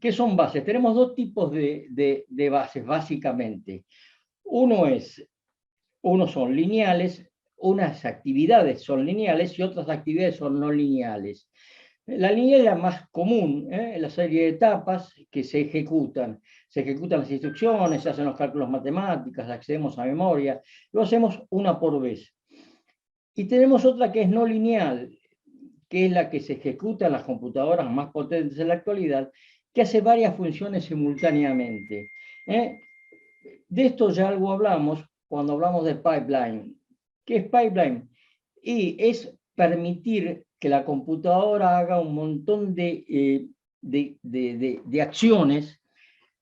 ¿Qué son bases? Tenemos dos tipos de bases, básicamente. Unos son lineales, unas actividades son lineales y otras actividades son no lineales. La lineal es la más común, la serie de etapas que se ejecutan. Se ejecutan las instrucciones, se hacen los cálculos matemáticos, accedemos a memoria, lo hacemos una por vez. Y tenemos otra que es no lineal, que es la que se ejecuta en las computadoras más potentes en la actualidad, que hace varias funciones simultáneamente. De esto ya algo hablamos cuando hablamos de pipeline. ¿Qué es pipeline? Y es permitir que la computadora haga un montón de acciones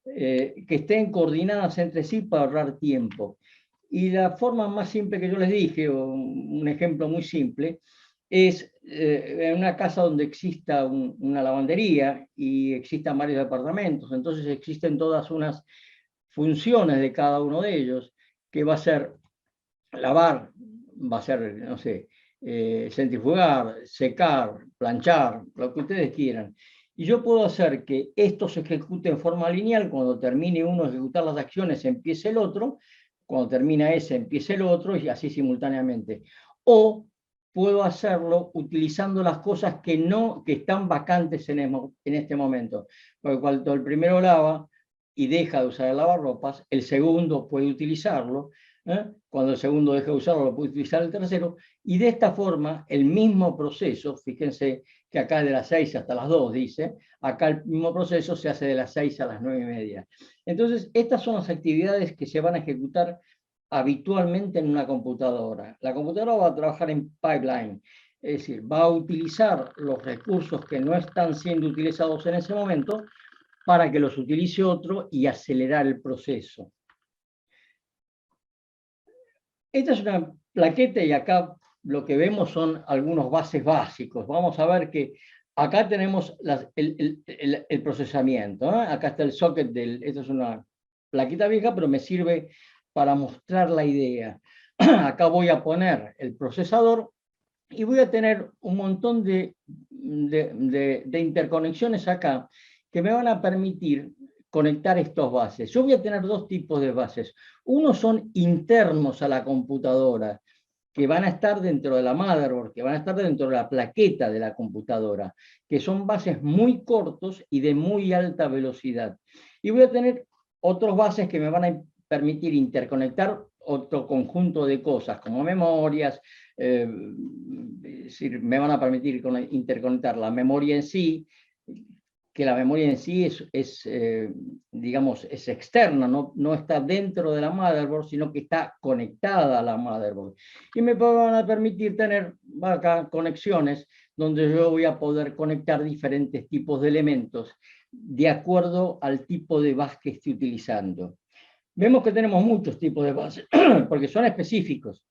que estén coordinadas entre sí para ahorrar tiempo. Y la forma más simple que yo les dije, o un ejemplo muy simple, es en una casa donde exista una lavandería y existan varios departamentos, entonces existen todas unas funciones de cada uno de ellos, que va a ser lavar, va a ser, no sé, centrifugar, secar, planchar, lo que ustedes quieran. Y yo puedo hacer que esto se ejecute en forma lineal, cuando termine uno de ejecutar las acciones empiece el otro, cuando termina ese empiece el otro y así simultáneamente. O puedo hacerlo utilizando las cosas que están vacantes en este momento. Porque cuando el primero lava y deja de usar el lavarropas, el segundo puede utilizarlo. Cuando el segundo deja de usarlo, lo puede utilizar el tercero, y de esta forma el mismo proceso, fíjense que acá de las 6 hasta las 2 dice, acá el mismo proceso se hace de las 6 a las 9:30. Entonces, estas son las actividades que se van a ejecutar habitualmente en una computadora. La computadora va a trabajar en pipeline, es decir, va a utilizar los recursos que no están siendo utilizados en ese momento para que los utilice otro y acelerar el proceso. Esta es una plaqueta y acá lo que vemos son algunos bases básicos. Vamos a ver que acá tenemos el procesamiento. Acá está el socket esta es una plaquita vieja, pero me sirve para mostrar la idea. Acá voy a poner el procesador y voy a tener un montón de interconexiones acá que me van a permitir conectar estos bases. Yo voy a tener dos tipos de bases. Uno son internos a la computadora, que van a estar dentro de la motherboard, que van a estar dentro de la plaqueta de la computadora, que son bases muy cortos y de muy alta velocidad. Y voy a tener otros bases que me van a permitir interconectar otro conjunto de cosas, como memorias, es decir, me van a permitir interconectar la memoria en sí, que la memoria en sí digamos, es externa, no está dentro de la motherboard, sino que está conectada a la motherboard. Y me van a permitir tener acá conexiones donde yo voy a poder conectar diferentes tipos de elementos de acuerdo al tipo de bus que esté utilizando. Vemos que tenemos muchos tipos de bases, porque son específicos.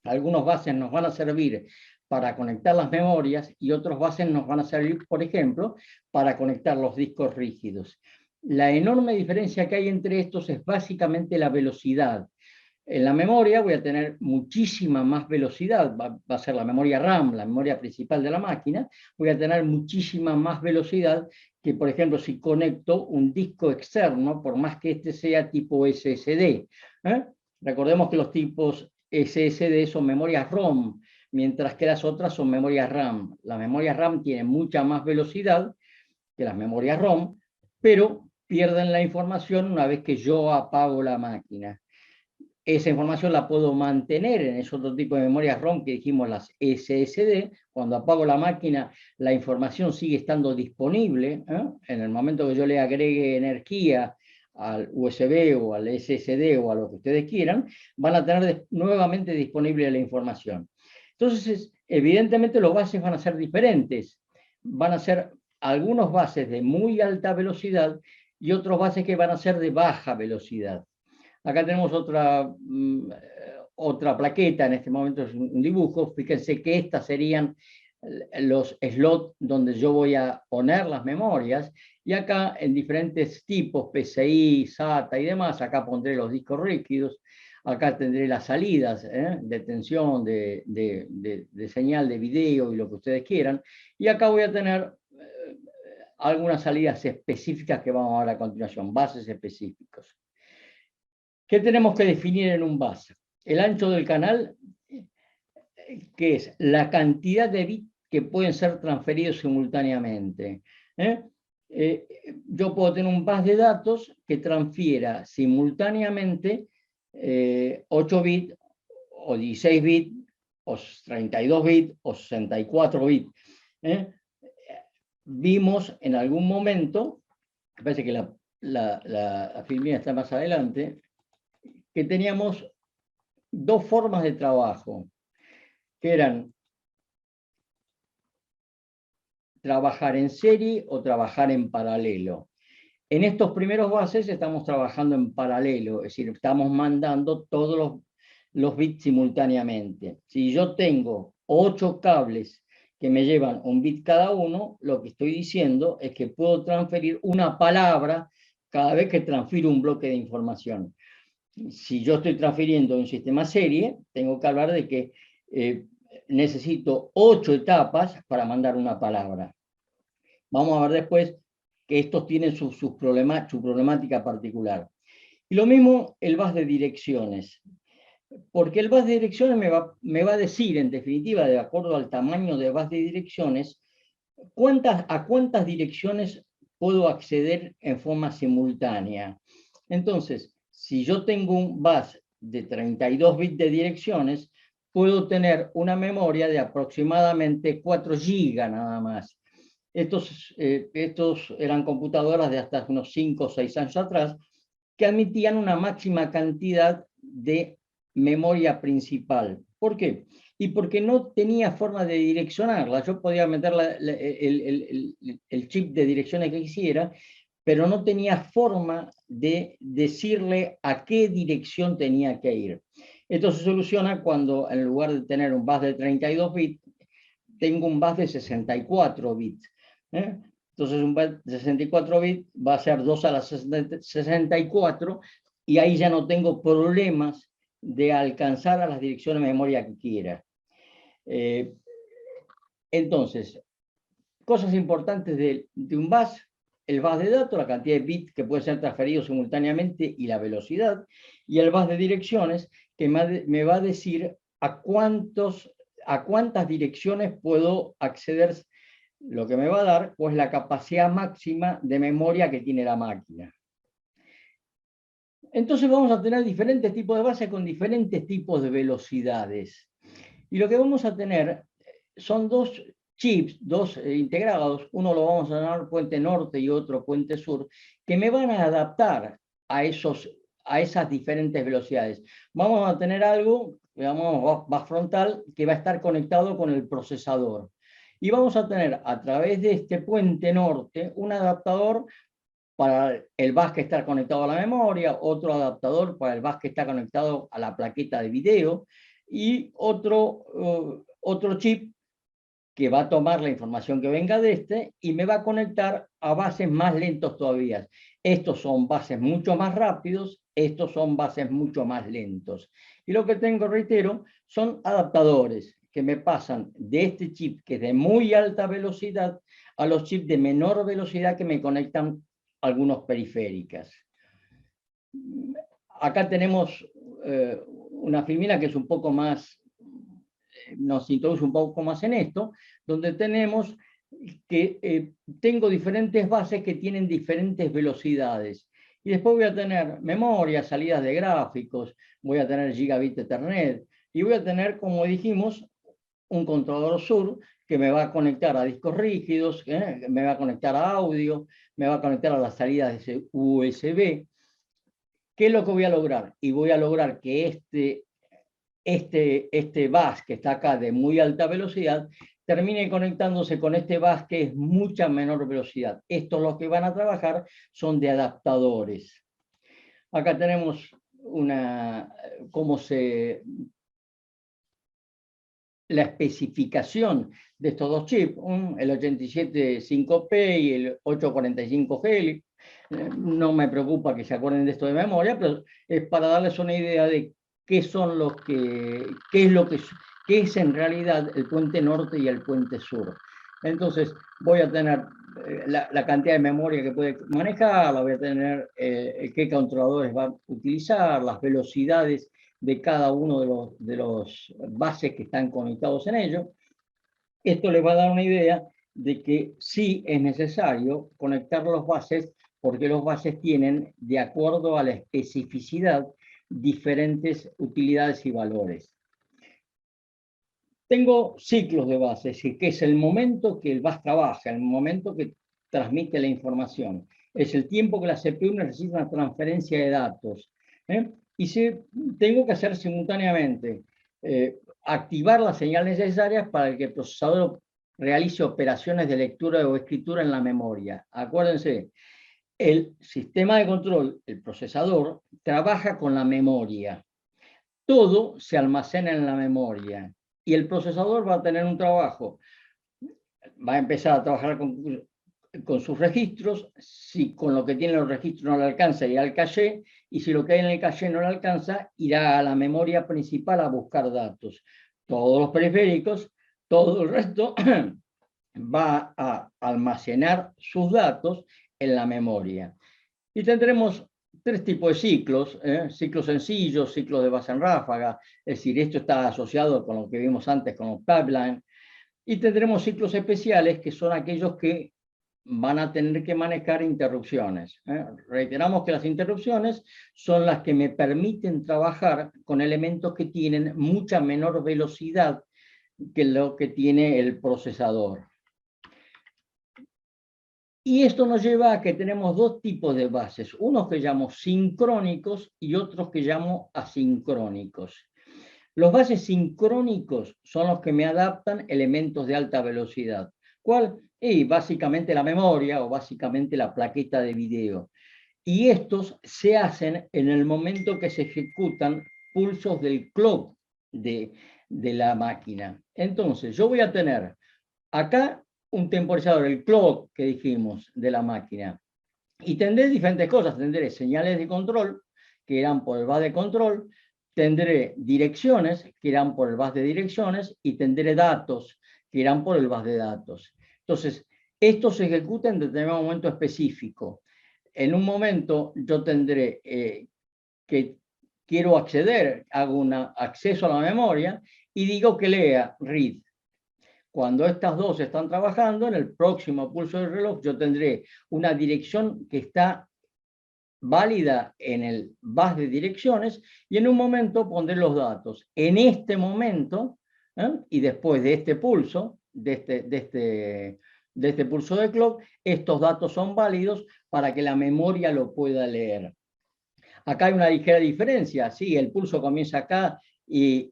Algunos bases nos van a servir para conectar las memorias y otros bases nos van a servir, por ejemplo, para conectar los discos rígidos. La enorme diferencia que hay entre estos es básicamente la velocidad. En la memoria voy a tener muchísima más velocidad, va a ser la memoria RAM, la memoria principal de la máquina, voy a tener muchísima más velocidad que, por ejemplo, si conecto un disco externo, por más que este sea tipo SSD. Recordemos que los tipos SSD son memorias ROM, mientras que las otras son memorias RAM. Las memorias RAM tienen mucha más velocidad que las memorias ROM, pero pierden la información una vez que yo apago la máquina. Esa información la puedo mantener en ese otro tipo de memorias ROM que dijimos, las SSD. Cuando apago la máquina, la información sigue estando disponible. En el momento que yo le agregue energía al USB o al SSD o a lo que ustedes quieran, van a tener nuevamente disponible la información. Entonces, evidentemente los bases van a ser diferentes. Van a ser algunos bases de muy alta velocidad y otros bases que van a ser de baja velocidad. Acá tenemos otra plaqueta, en este momento es un dibujo. Fíjense que estas serían los slots donde yo voy a poner las memorias, y acá en diferentes tipos, PCI, SATA y demás, acá pondré los discos rígidos, acá tendré las salidas de tensión, de señal de video y lo que ustedes quieran, y acá voy a tener algunas salidas específicas que vamos a ver a continuación, bases específicos. ¿Qué tenemos que definir en un bus? El ancho del canal, que es la cantidad de bits que pueden ser transferidos simultáneamente. Yo puedo tener un bus de datos que transfiera simultáneamente 8 bits, o 16 bits, o 32 bits, o 64 bits. Vimos en algún momento, me parece que la filmina está más adelante, que teníamos dos formas de trabajo, que eran trabajar en serie o trabajar en paralelo. En estos primeros bases estamos trabajando en paralelo, es decir, estamos mandando todos los bits simultáneamente. Si yo tengo 8 cables que me llevan un bit cada uno, lo que estoy diciendo es que puedo transferir una palabra cada vez que transfiero un bloque de información. Si yo estoy transfiriendo un sistema serie, tengo que hablar de que necesito 8 etapas para mandar una palabra. Vamos a ver después que estos tienen su problemática particular. Y lo mismo el bus de direcciones. Porque el bus de direcciones me va a decir, en definitiva, de acuerdo al tamaño de bus de direcciones, a cuántas direcciones puedo acceder en forma simultánea. Entonces, si yo tengo un bus de 32 bits de direcciones, puedo tener una memoria de aproximadamente 4 GB nada más. Estos eran computadoras de hasta unos 5 o 6 años atrás, que admitían una máxima cantidad de memoria principal. ¿Por qué? Y porque no tenía forma de direccionarla. Yo podía meter el chip de direcciones que quisiera, pero no tenía forma de decirle a qué dirección tenía que ir. Esto se soluciona cuando, en lugar de tener un bus de 32 bits, tengo un bus de 64 bits. Entonces un bus de 64 bits va a ser 2 a la 64, y ahí ya no tengo problemas de alcanzar a las direcciones de memoria que quiera. Entonces, cosas importantes de un bus: el bus de datos, la cantidad de bits que pueden ser transferidos simultáneamente y la velocidad, y el bus de direcciones, que me va a decir a cuántas direcciones puedo acceder, lo que me va a dar pues la capacidad máxima de memoria que tiene la máquina. Entonces vamos a tener diferentes tipos de bases con diferentes tipos de velocidades. Y lo que vamos a tener son dos chips, dos integrados, uno lo vamos a llamar puente norte y otro puente sur, que me van a adaptar a esas diferentes velocidades. Vamos a tener algo, digamos, bus frontal, que va a estar conectado con el procesador. Y vamos a tener a través de este puente norte un adaptador para el bus que está conectado a la memoria, otro adaptador para el bus que está conectado a la plaqueta de video, y otro chip que va a tomar la información que venga de este y me va a conectar a bases más lentos todavía. Estos son bases mucho más rápidos, estos son bases mucho más lentos. Y lo que tengo, reitero, son adaptadores que me pasan de este chip que es de muy alta velocidad a los chips de menor velocidad que me conectan algunos periféricas. Acá tenemos una filmina que es un poco más, nos introduce un poco más en esto, donde tenemos que tengo diferentes bases que tienen diferentes velocidades. Y después voy a tener memoria, salidas de gráficos, voy a tener gigabit Ethernet, y voy a tener, como dijimos, un controlador SUR que me va a conectar a discos rígidos, me va a conectar a audio, me va a conectar a las salidas de USB. ¿Qué es lo que voy a lograr? Y voy a lograr que este bus que está acá de muy alta velocidad termine conectándose con este bus que es mucha menor velocidad. Estos los que van a trabajar son de adaptadores. Acá tenemos la especificación de estos dos chips, el 875P y el 845G. No me preocupa que se acuerden de esto de memoria, pero es para darles una idea de qué es en realidad el puente norte y el puente sur. Entonces voy a tener la cantidad de memoria que puede manejar, voy a tener qué controladores va a utilizar, las velocidades de cada uno de los bases que están conectados en ello. Esto les va a dar una idea de que sí es necesario conectar los bases, porque los bases tienen, de acuerdo a la especificidad, diferentes utilidades y valores. Tengo ciclos de bases, que es el momento que el bus trabaja, el momento que transmite la información. Es el tiempo que la CPU necesita una transferencia de datos. Y si tengo que hacer simultáneamente activar las señales necesarias para que el procesador realice operaciones de lectura o escritura en la memoria. Acuérdense, el sistema de control, el procesador, trabaja con la memoria. Todo se almacena en la memoria. Y el procesador va a tener un trabajo. Va a empezar a trabajar con sus registros. Si con lo que tiene los registros no le alcanza, irá al caché. Y si lo que hay en el caché no le alcanza, irá a la memoria principal a buscar datos. Todos los periféricos, todo el resto va a almacenar sus datos en la memoria. Y tendremos tres tipos de ciclos, ciclos sencillos, ciclos de base en ráfaga, es decir, esto está asociado con lo que vimos antes con los pipelines, y tendremos ciclos especiales que son aquellos que van a tener que manejar interrupciones. Reiteramos que las interrupciones son las que me permiten trabajar con elementos que tienen mucha menor velocidad que lo que tiene el procesador. Y esto nos lleva a que tenemos dos tipos de bases, unos que llamo sincrónicos y otros que llamo asincrónicos. Los bases sincrónicos son los que me adaptan elementos de alta velocidad. ¿Cuál? Y básicamente la memoria o básicamente la plaqueta de video. Y estos se hacen en el momento que se ejecutan pulsos del clock de la máquina. Entonces, yo voy a tener acá un temporizador, el clock que dijimos de la máquina. Y tendré diferentes cosas, tendré señales de control que irán por el bus de control, tendré direcciones que irán por el bus de direcciones y tendré datos que irán por el bus de datos. Entonces, esto se ejecuta en determinado momento específico. En un momento yo tendré que quiero acceder, hago un acceso a la memoria y digo que lea read. Cuando estas dos están trabajando, en el próximo pulso del reloj yo tendré una dirección que está válida en el bus de direcciones y en un momento pondré los datos. En este momento, y después de este pulso, de este pulso de clock, estos datos son válidos para que la memoria lo pueda leer. Acá hay una ligera diferencia, sí, el pulso comienza acá y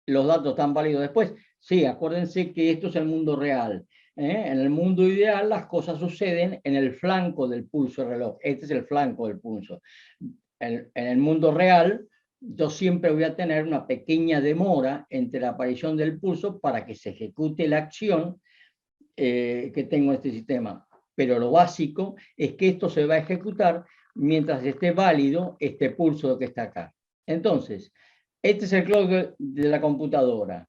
los datos están válidos después. Sí, acuérdense que esto es el mundo real. En el mundo ideal las cosas suceden en el flanco del pulso del reloj. Este es el flanco del pulso. En el mundo real, yo siempre voy a tener una pequeña demora entre la aparición del pulso para que se ejecute la acción que tengo en este sistema. Pero lo básico es que esto se va a ejecutar mientras esté válido este pulso que está acá. Entonces, este es el clock de la computadora.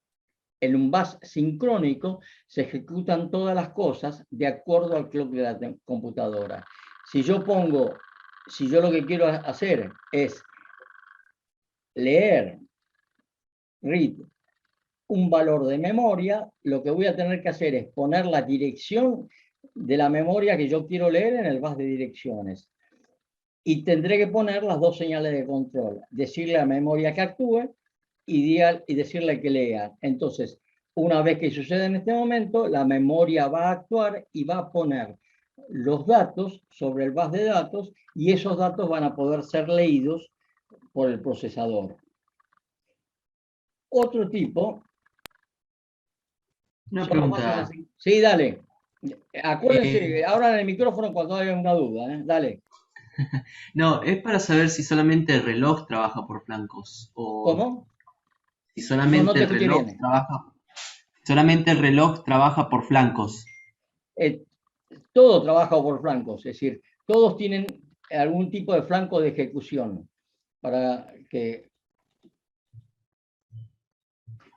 En un bus sincrónico se ejecutan todas las cosas de acuerdo al clock de la computadora. Si yo lo que quiero hacer es leer, read, un valor de memoria, lo que voy a tener que hacer es poner la dirección de la memoria que yo quiero leer en el bus de direcciones. Y tendré que poner las dos señales de control, decirle a la memoria que actúe y decirle que lea. Entonces, una vez que sucede en este momento, la memoria va a actuar y va a poner los datos sobre el bus de datos y esos datos van a poder ser leídos por el procesador. Otro tipo... Una pregunta. Sí, dale. Acuérdense, abran el micrófono cuando haya una duda. Dale. No, es para saber si solamente el reloj trabaja por flancos o ¿Cómo? si No te escuché bien. solamente el reloj trabaja por flancos. Todo trabaja por flancos, es decir, todos tienen algún tipo de flanco de ejecución.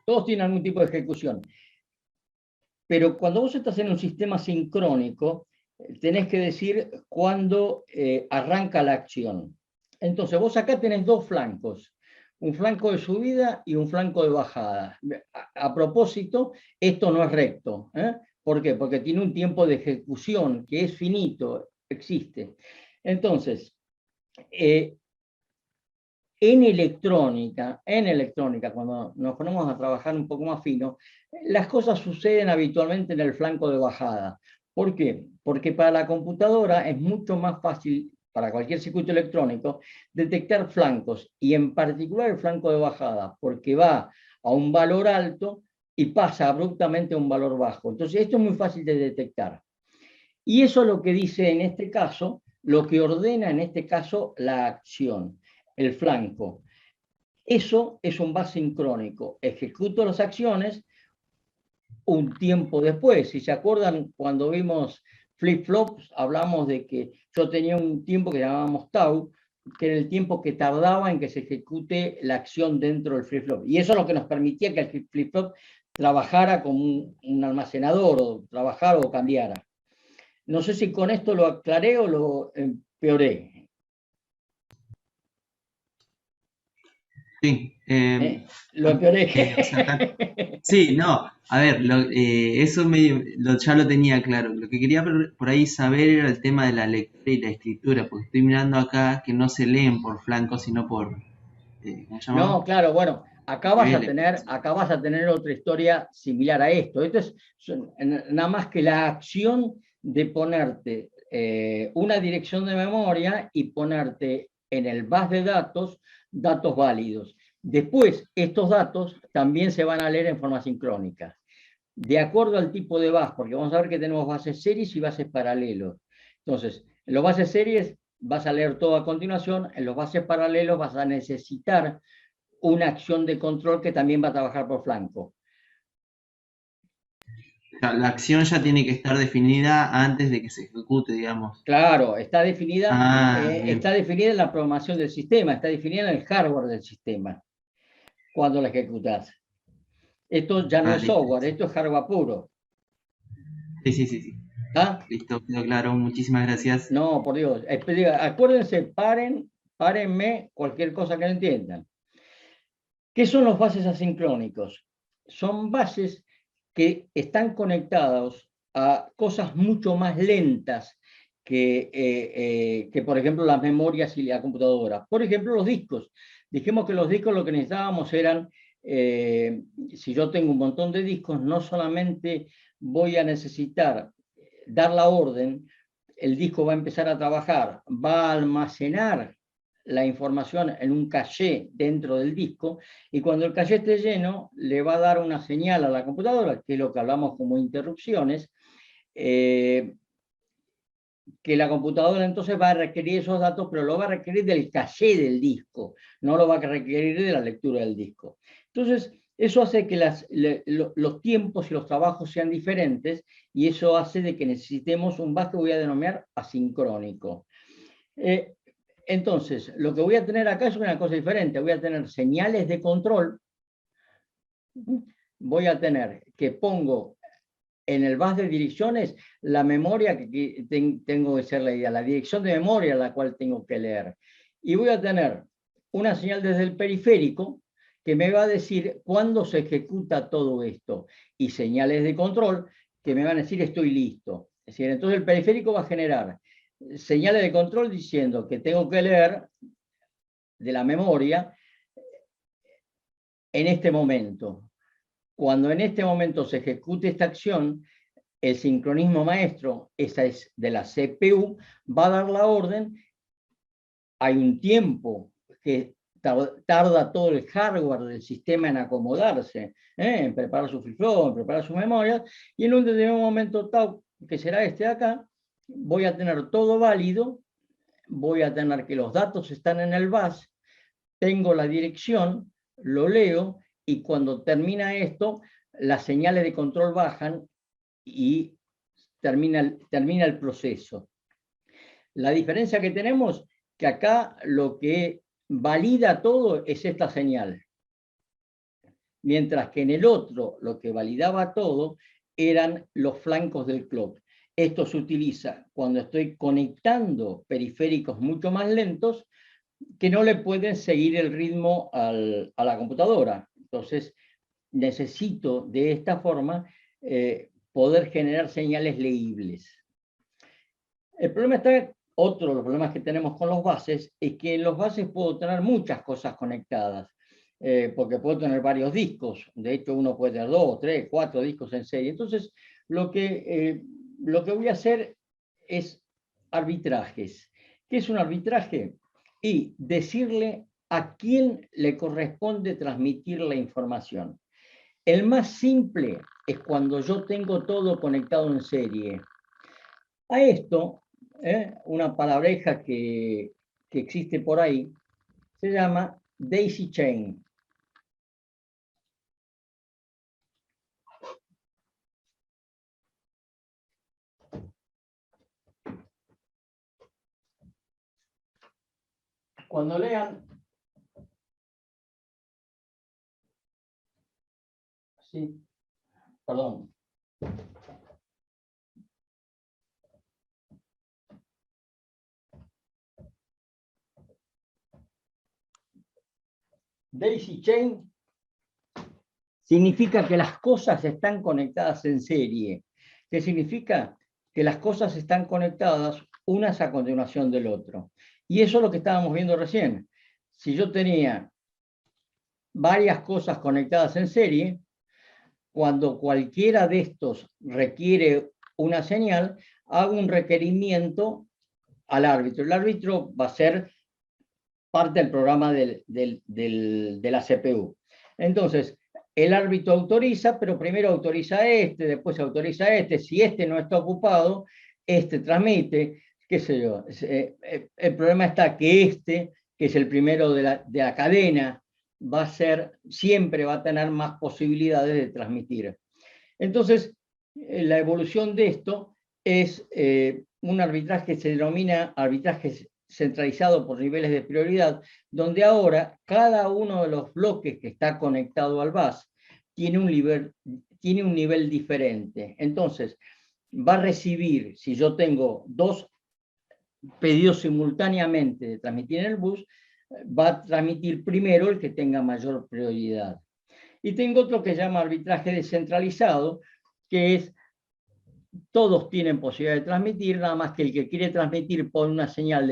Todos tienen algún tipo de ejecución. Pero cuando vos estás en un sistema sincrónico, tenés que decir cuándo arranca la acción. Entonces, vos acá tenés dos flancos, un flanco de subida y un flanco de bajada. A propósito, esto no es recto. ¿Por qué? Porque tiene un tiempo de ejecución que es finito, existe. Entonces, en electrónica, cuando nos ponemos a trabajar un poco más fino, las cosas suceden habitualmente en el flanco de bajada. ¿Por qué? Porque para la computadora es mucho más fácil, para cualquier circuito electrónico, detectar flancos, y en particular el flanco de bajada, porque va a un valor alto y pasa abruptamente a un valor bajo. Entonces, esto es muy fácil de detectar. Y eso es lo que dice en este caso, lo que ordena en este caso la acción, el flanco. Eso es un bus sincrónico. Ejecuto las acciones un tiempo después. Si se acuerdan, cuando vimos flip-flops, hablamos de que yo tenía un tiempo que llamábamos tau, que era el tiempo que tardaba en que se ejecute la acción dentro del flip-flop. Y eso es lo que nos permitía que el flip-flop trabajara como un almacenador, o trabajara o cambiara. No sé si con esto lo aclaré o lo empeoré. Sí, Lo empeoré. o sea, sí, no, a ver, eso ya lo tenía claro. Lo que quería por ahí saber era el tema de la lectura y la escritura, porque estoy mirando acá que no se leen por flanco, sino por, ¿cómo se llama? No, claro, bueno, Niveles. acá vas a tener otra historia similar a esto. Esto es nada más que la acción de ponerte una dirección de memoria y ponerte en el bus de datos datos válidos. Después, estos datos también se van a leer en forma sincrónica, de acuerdo al tipo de bus, porque vamos a ver que tenemos bases series y bases paralelos. Entonces, en los bases series vas a leer todo a continuación, en los bases paralelos vas a necesitar una acción de control que también va a trabajar por flanco. La acción ya tiene que estar definida antes de que se ejecute, digamos. Claro, Bien. está definida en la programación del sistema, está definida en el hardware del sistema, cuando la ejecutas. Esto ya no es Listo. software, esto es hardware puro. Sí, sí, sí, sí. ¿Ah? Listo, quedó claro. Muchísimas gracias. No, por Dios. Acuérdense, párenme cualquier cosa que no entiendan. ¿Qué son los bases asincrónicos? Son bases que están conectados a cosas mucho más lentas que, por ejemplo, las memorias y la computadora. Por ejemplo, los discos. Dijimos que los discos lo que necesitábamos eran, si yo tengo un montón de discos, no solamente voy a necesitar dar la orden, el disco va a empezar a trabajar, va a almacenar la información en un caché dentro del disco, y cuando el caché esté lleno, le va a dar una señal a la computadora, que es lo que hablamos como interrupciones, que la computadora entonces va a requerir esos datos, pero lo va a requerir del caché del disco, no lo va a requerir de la lectura del disco. Entonces, eso hace que los tiempos y los trabajos sean diferentes, y eso hace de que necesitemos un bus que voy a denominar asincrónico. Entonces, lo que voy a tener acá es una cosa diferente. Voy a tener señales de control. Voy a tener que pongo en el bus de direcciones la memoria que tengo que ser leída, la dirección de memoria a la cual tengo que leer. Y voy a tener una señal desde el periférico que me va a decir cuándo se ejecuta todo esto, y señales de control que me van a decir estoy listo. Es decir, entonces el periférico va a generar señales de control diciendo que tengo que leer de la memoria en este momento. Cuando en este momento se ejecute esta acción, el sincronismo maestro, esa es de la CPU, va a dar la orden. Hay un tiempo que tarda todo el hardware del sistema en acomodarse, en preparar su flip-flop, en preparar sus memorias, y en un determinado momento, que será este de acá, voy a tener todo válido, voy a tener que los datos están en el bus, tengo la dirección, lo leo, y cuando termina esto, las señales de control bajan y termina el proceso. La diferencia que tenemos, que acá lo que valida todo es esta señal, mientras que en el otro lo que validaba todo eran los flancos del clock. Esto se utiliza cuando estoy conectando periféricos mucho más lentos que no le pueden seguir el ritmo a la computadora. Entonces, necesito de esta forma poder generar señales leíbles. El problema está, otro de los problemas que tenemos con los buses, es que en los buses puedo tener muchas cosas conectadas, porque puedo tener varios discos. De hecho, uno puede tener 2, 3, 4 discos en serie. Entonces, lo que voy a hacer es arbitrajes. ¿Qué es un arbitraje? Y decirle a quién le corresponde transmitir la información. El más simple es cuando yo tengo todo conectado en serie. A esto, una palabreja que existe por ahí, se llama daisy chain. Cuando lean, sí, perdón. Daisy chain significa que las cosas están conectadas en serie. ¿Qué significa? Que las cosas están conectadas unas a continuación del otro. Y eso es lo que estábamos viendo recién. Si yo tenía varias cosas conectadas en serie, cuando cualquiera de estos requiere una señal, hago un requerimiento al árbitro. El árbitro va a ser parte del programa de la CPU. Entonces, el árbitro autoriza, pero primero autoriza a este, después autoriza a este. Si este no está ocupado, este transmite, qué sé yo. El problema está que este, que es el primero de la cadena, siempre va a tener más posibilidades de transmitir. Entonces, la evolución de esto es un arbitraje que se denomina arbitraje centralizado por niveles de prioridad, donde ahora cada uno de los bloques que está conectado al bus tiene un nivel diferente. Entonces, va a recibir, si yo tengo dos pedidos simultáneamente de transmitir en el bus, va a transmitir primero el que tenga mayor prioridad. Y tengo otro que se llama arbitraje descentralizado, que es todos tienen posibilidad de transmitir, nada más que el que quiere transmitir pone una señal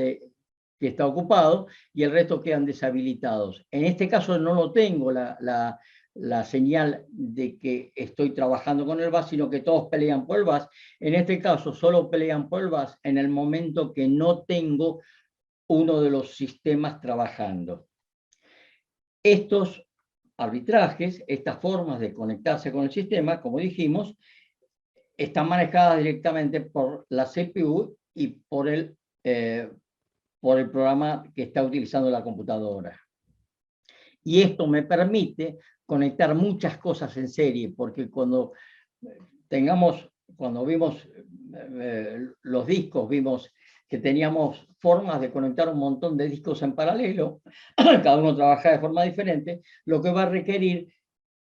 que está ocupado y el resto quedan deshabilitados. En este caso no lo tengo la señal de que estoy trabajando con el bus, sino que todos pelean por el bus. En este caso solo pelean por el bus en el momento que no tengo uno de los sistemas trabajando. Estos arbitrajes, estas formas de conectarse con el sistema, como dijimos, están manejadas directamente por la CPU y por el programa que está utilizando la computadora. Y esto me permite conectar muchas cosas en serie, porque cuando vimos los discos, vimos que teníamos formas de conectar un montón de discos en paralelo, cada uno trabaja de forma diferente, lo que va a requerir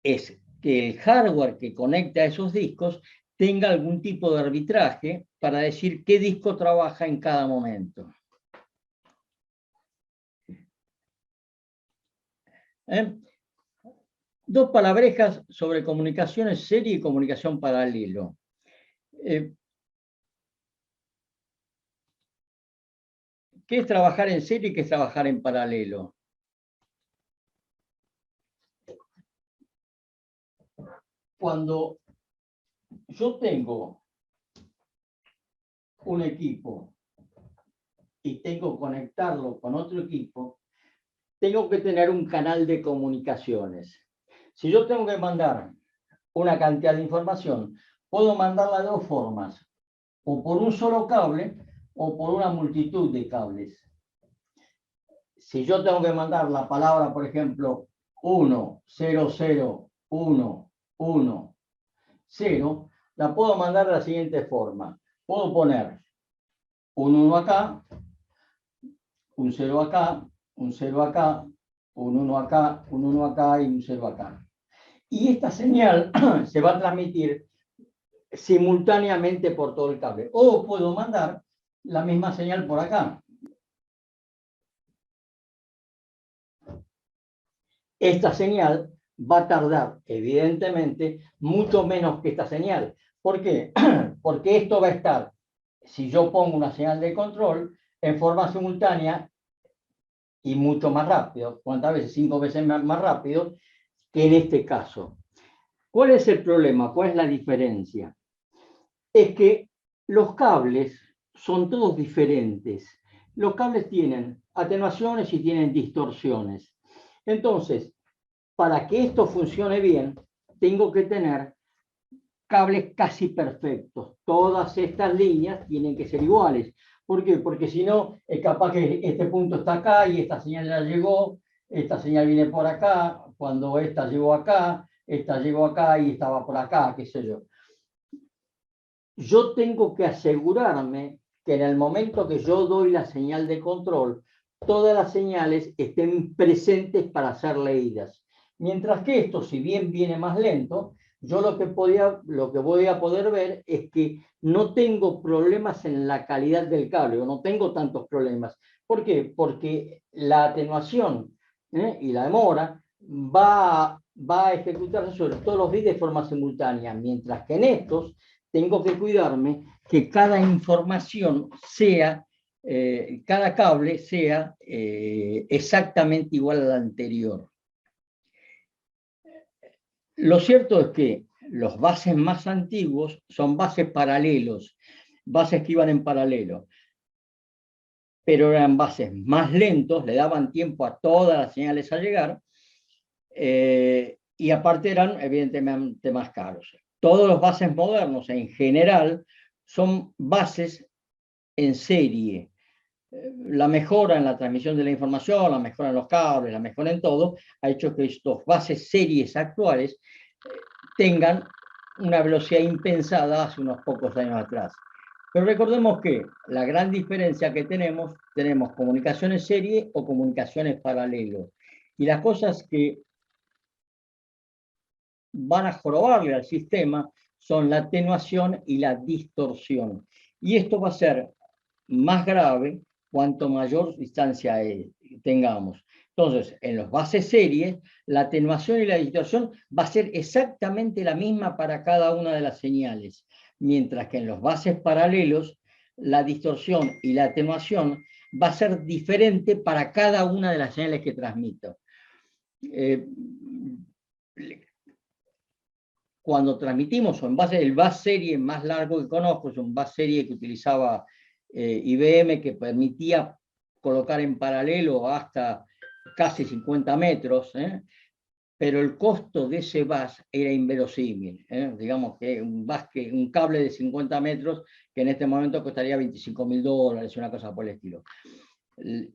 es que el hardware que conecta esos discos tenga algún tipo de arbitraje para decir qué disco trabaja en cada momento. Dos palabrejas sobre comunicaciones serie y comunicación paralelo. ¿Qué es trabajar en serie y qué es trabajar en paralelo? Cuando yo tengo un equipo y tengo que conectarlo con otro equipo, tengo que tener un canal de comunicaciones. Si yo tengo que mandar una cantidad de información, puedo mandarla de dos formas, o por un solo cable o por una multitud de cables. Si yo tengo que mandar la palabra, por ejemplo, 1, 0, 0, 1, 1, 0, la puedo mandar de la siguiente forma. Puedo poner un 1 acá, un 0 acá, un 0 acá, un 1 acá, un 1 acá y un 0 acá. Y esta señal se va a transmitir simultáneamente por todo el cable. O puedo mandar la misma señal por acá. Esta señal va a tardar, evidentemente, mucho menos que esta señal. ¿Por qué? Porque esto va a estar, si yo pongo una señal de control, en forma simultánea y mucho más rápido. ¿Cuántas veces? 5 veces más rápido que en este caso. ¿Cuál es el problema? ¿Cuál es la diferencia? Es que los cables son todos diferentes. Los cables tienen atenuaciones y tienen distorsiones. Entonces, para que esto funcione bien, tengo que tener cables casi perfectos. Todas estas líneas tienen que ser iguales. ¿Por qué? Porque si no, es capaz que este punto está acá y esta señal ya llegó, esta señal viene por acá, cuando esta llegó acá y estaba por acá, qué sé yo. Yo tengo que asegurarme que en el momento que yo doy la señal de control, todas las señales estén presentes para ser leídas. Mientras que esto, si bien viene más lento, yo lo que voy a poder ver es que no tengo problemas en la calidad del cable, o no tengo tantos problemas. ¿Por qué? Porque la atenuación y la demora va a ejecutarse sobre todos los bits de forma simultánea, mientras que en estos tengo que cuidarme que cada información sea, cada cable sea exactamente igual al anterior. Lo cierto es que los bases más antiguos son bases paralelos, bases que iban en paralelo, pero eran bases más lentos, le daban tiempo a todas las señales a llegar, y aparte eran evidentemente más caros. Todos los bases modernos en general son bases en serie. La mejora en la transmisión de la información, la mejora en los cables, la mejora en todo, ha hecho que estos bases series actuales tengan una velocidad impensada hace unos pocos años atrás. Pero recordemos que la gran diferencia que tenemos comunicaciones serie o comunicaciones paralelo. Y las cosas que van a jorobarle al sistema son la atenuación y la distorsión. Y esto va a ser más grave cuanto mayor distancia tengamos. Entonces, en los bases series, la atenuación y la distorsión va a ser exactamente la misma para cada una de las señales, mientras que en los bases paralelos, la distorsión y la atenuación va a ser diferente para cada una de las señales que transmito. Cuando transmitimos o en base, el bus serie más largo que conozco es un bus serie que utilizaba IBM, que permitía colocar en paralelo hasta casi 50 metros, pero el costo de ese bus era inverosímil. Digamos que un cable de 50 metros que en este momento costaría $25.000, una cosa por el estilo.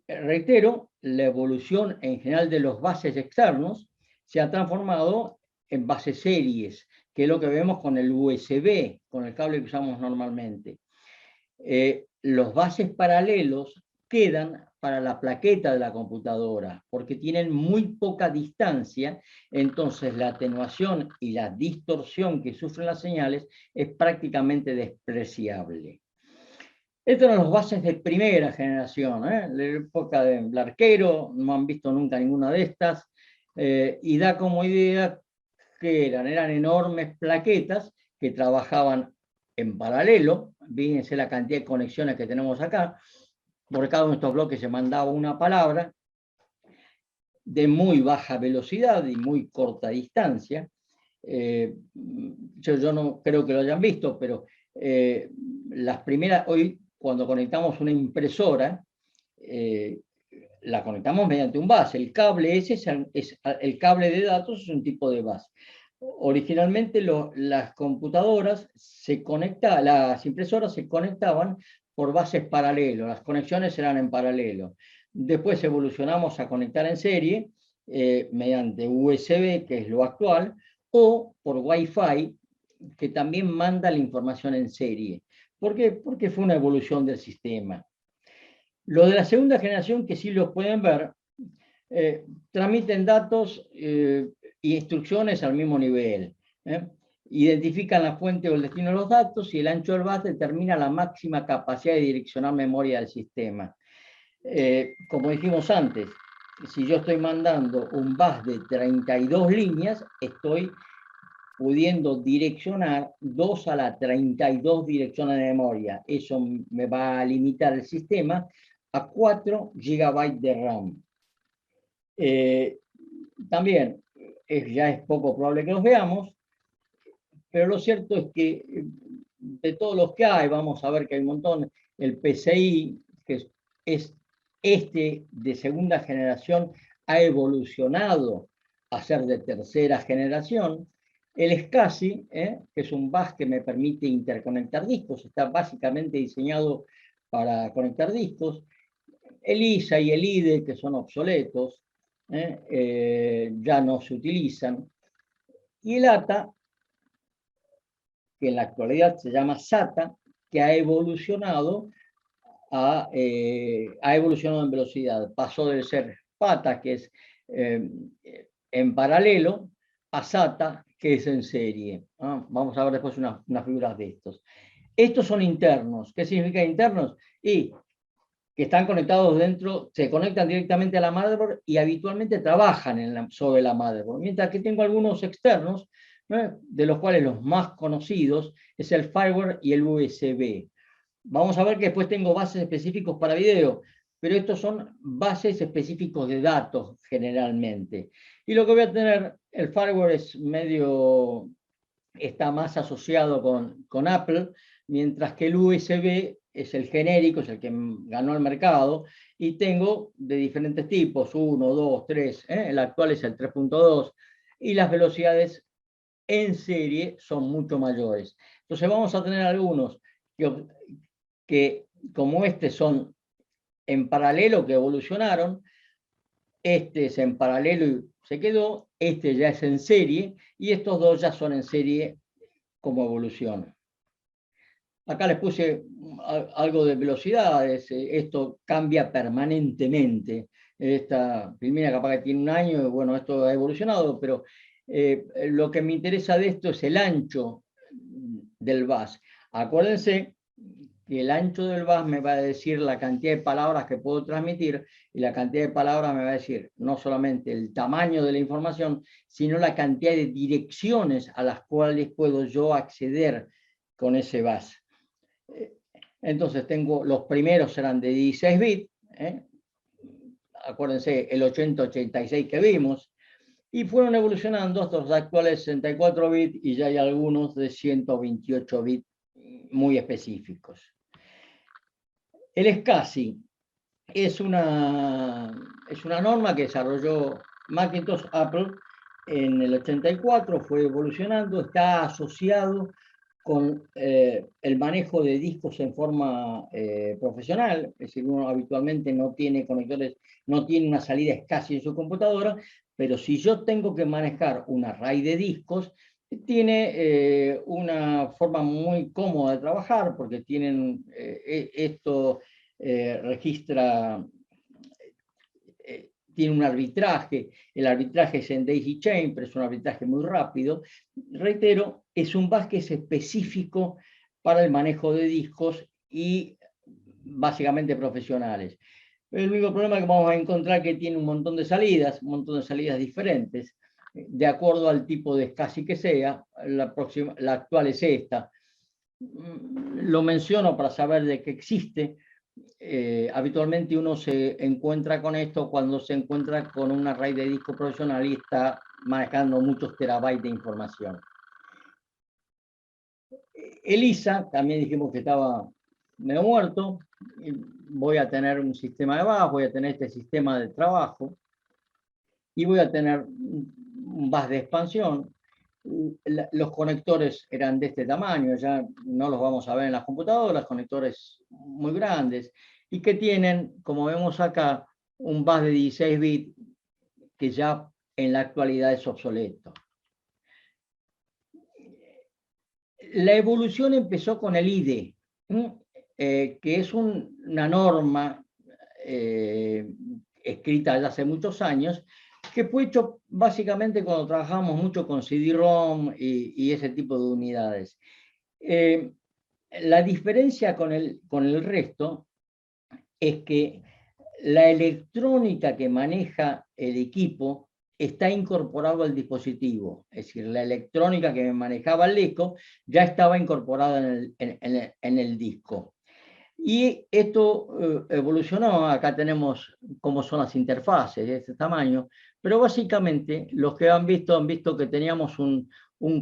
Reitero, la evolución en general de los bases externos se ha transformado en bases series, que es lo que vemos con el USB, con el cable que usamos normalmente. Los bases paralelos quedan para la plaqueta de la computadora, porque tienen muy poca distancia, entonces la atenuación y la distorsión que sufren las señales es prácticamente despreciable. Estos eran los bases de primera generación, de la época del arquero, no han visto nunca ninguna de estas, y da como idea que eran enormes plaquetas que trabajaban en paralelo. Fíjense la cantidad de conexiones que tenemos acá. Por cada uno de estos bloques se mandaba una palabra de muy baja velocidad y muy corta distancia. Yo no creo que lo hayan visto, pero las primeras, hoy cuando conectamos una impresora, la conectamos mediante un bus. El cable ese es el cable de datos, es un tipo de bus. Originalmente las computadoras las impresoras se conectaban por bases paralelos, las conexiones eran en paralelo. Después evolucionamos a conectar en serie mediante USB, que es lo actual, o por Wi-Fi, que también manda la información en serie. ¿Por qué? Porque fue una evolución del sistema. Los de la segunda generación, que sí los pueden ver, transmiten datos e instrucciones al mismo nivel. identifican la fuente o el destino de los datos, y el ancho del bus determina la máxima capacidad de direccionar memoria del sistema. Como dijimos antes, si yo estoy mandando un bus de 32 líneas, estoy pudiendo direccionar 2 a la 32 direcciones de memoria. Eso me va a limitar el sistema a 4 GB de RAM. También ya es poco probable que los veamos, pero lo cierto es que de todos los que hay, vamos a ver que hay un montón, el PCI, que es este de segunda generación, ha evolucionado a ser de tercera generación. El SCSI, que es un bus que me permite interconectar discos, está básicamente diseñado para conectar discos. El ISA y el IDE, que son obsoletos, ya no se utilizan. Y el ATA, que en la actualidad se llama SATA, que ha evolucionado en velocidad. Pasó de ser PATA, que es en paralelo, a SATA, que es en serie. Vamos a ver después unas figuras de estos. Estos son internos. ¿Qué significa internos? Y que están conectados dentro, se conectan directamente a la motherboard y habitualmente trabajan sobre la motherboard. Mientras que tengo algunos externos, ¿no?, de los cuales los más conocidos es el fireware y el USB. Vamos a ver que después tengo bases específicos para video, pero estos son bases específicos de datos generalmente. Y lo que voy a tener, el fireware es está más asociado con Apple, mientras que el USB es el genérico, es el que ganó el mercado, y tengo de diferentes tipos, 1, 2, 3, el actual es el 3.2, y las velocidades en serie son mucho mayores. Entonces vamos a tener algunos que como este son en paralelo, que evolucionaron. Este es en paralelo y se quedó, este ya es en serie, y estos dos ya son en serie como evolución. Acá les puse algo de velocidades, esto cambia permanentemente. Esta primera capaz que tiene un año, bueno, esto ha evolucionado, pero lo que me interesa de esto es el ancho del bus. Acuérdense que el ancho del bus me va a decir la cantidad de palabras que puedo transmitir, y la cantidad de palabras me va a decir no solamente el tamaño de la información, sino la cantidad de direcciones a las cuales puedo yo acceder con ese bus. Entonces tengo, los primeros serán de 16 bits, acuérdense el 8086 que vimos, y fueron evolucionando hasta los actuales 64 bits, y ya hay algunos de 128 bits muy específicos. El SCSI es una norma que desarrolló Macintosh Apple en el 84, fue evolucionando, está asociado con el manejo de discos en forma profesional, es decir, uno habitualmente no tiene conectores, no tiene una salida SCSI en su computadora, pero si yo tengo que manejar un array de discos, tiene una forma muy cómoda de trabajar, porque tienen esto registra, tiene un arbitraje, el arbitraje es en daisy chain, pero es un arbitraje muy rápido. Reitero, es un bus que es específico para el manejo de discos y básicamente profesionales. El único problema que vamos a encontrar es que tiene un montón de salidas diferentes, de acuerdo al tipo de SCSI que sea. La actual es esta. Lo menciono para saber de qué existe. Habitualmente uno se encuentra con esto cuando se encuentra con un array de disco profesional y está manejando muchos terabytes de información. ELISA, también dijimos que estaba medio muerto. Voy a tener un sistema de bus, voy a tener este sistema de trabajo, y voy a tener un bus de expansión. Los conectores eran de este tamaño, ya no los vamos a ver en las computadoras, conectores muy grandes, y que tienen, como vemos acá, un bus de 16 bits que ya en la actualidad es obsoleto. La evolución empezó con el IDE, que es una norma escrita ya hace muchos años, que fue hecho básicamente cuando trabajamos mucho con CD-ROM y ese tipo de unidades. La diferencia con el resto es que la electrónica que maneja el equipo está incorporado al dispositivo. Es decir, la electrónica que manejaba el disco ya estaba incorporada en el disco. Y esto evolucionó. Acá tenemos cómo son las interfaces de este tamaño, pero básicamente los que han visto que teníamos un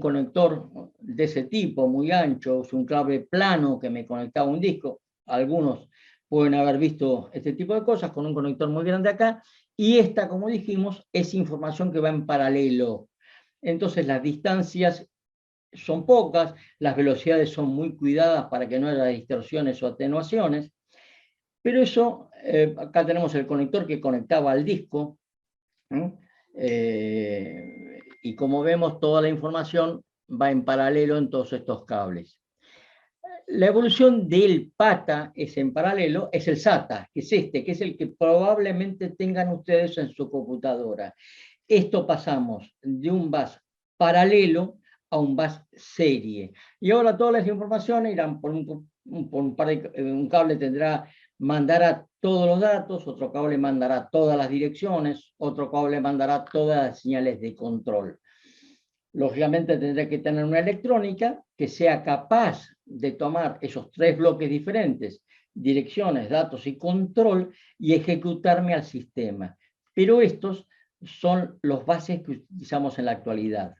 conector de ese tipo, muy ancho, un cable plano que me conectaba un disco. Algunos pueden haber visto este tipo de cosas con un conector muy grande acá, y esta, como dijimos, es información que va en paralelo. Entonces las distancias son pocas, las velocidades son muy cuidadas para que no haya distorsiones o atenuaciones, pero eso, acá tenemos el conector que conectaba al disco, y como vemos, toda la información va en paralelo en todos estos cables. La evolución del PATA es en paralelo, es el SATA, que es este, que es el que probablemente tengan ustedes en su computadora. Esto pasamos de un bus paralelo a un bus serie. Y ahora todas las informaciones irán por un cable mandará todos los datos, otro cable mandará todas las direcciones, otro cable mandará todas las señales de control. Lógicamente tendré que tener una electrónica que sea capaz de tomar esos tres bloques diferentes, direcciones, datos y control, y ejecutarme al sistema. Pero estos son los bases que utilizamos en la actualidad.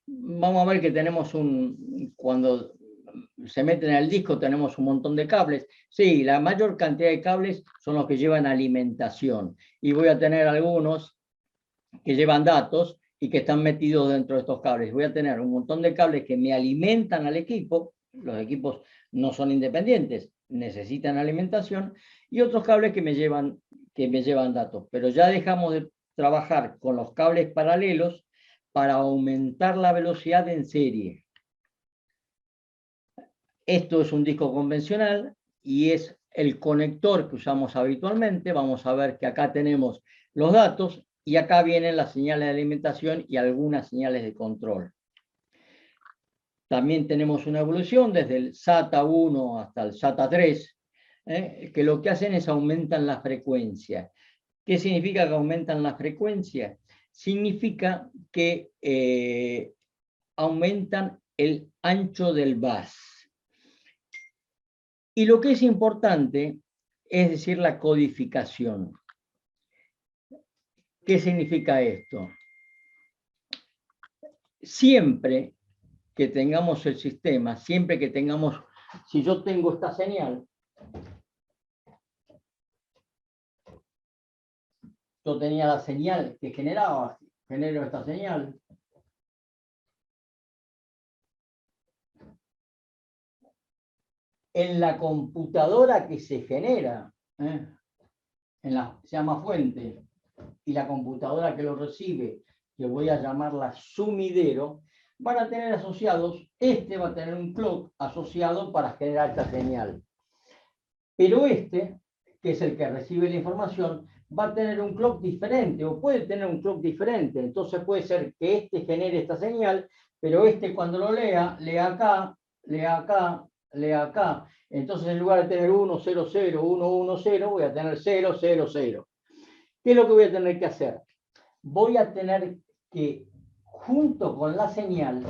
Vamos a ver que tenemos cuando se meten en el disco tenemos un montón de cables. Sí, la mayor cantidad de cables son los que llevan alimentación. Y voy a tener algunos que llevan datos y que están metidos dentro de estos cables. Voy a tener un montón de cables que me alimentan al equipo. Los equipos no son independientes, necesitan alimentación, y otros cables que me llevan datos. Pero ya dejamos de trabajar con los cables paralelos para aumentar la velocidad en serie. Esto es un disco convencional y es el conector que usamos habitualmente. Vamos a ver que acá tenemos los datos y acá vienen las señales de alimentación y algunas señales de control. También tenemos una evolución desde el SATA 1 hasta el SATA 3, que lo que hacen es aumentan la frecuencia. ¿Qué significa que aumentan la frecuencia? Significa que aumentan el ancho del bus. Y lo que es importante es decir la codificación. ¿Qué significa esto? Siempre que tengamos el sistema, siempre que tengamos, si yo tengo esta señal, yo tenía la señal que genero esta señal, en la computadora que se genera, se llama fuente, y la computadora que lo recibe, que voy a llamarla sumidero, van a tener asociados, va a tener un clock asociado para generar esta señal. Pero que es el que recibe la información, va a tener un clock diferente, o puede tener un clock diferente. Entonces puede ser que genere esta señal, pero cuando lo lea acá, lea acá, lea acá. Entonces en lugar de tener 1, 0, 0, 1, 1, 0, voy a tener 0, 0, 0. ¿Qué es lo que voy a tener que hacer? Voy a tener que, junto con la señal,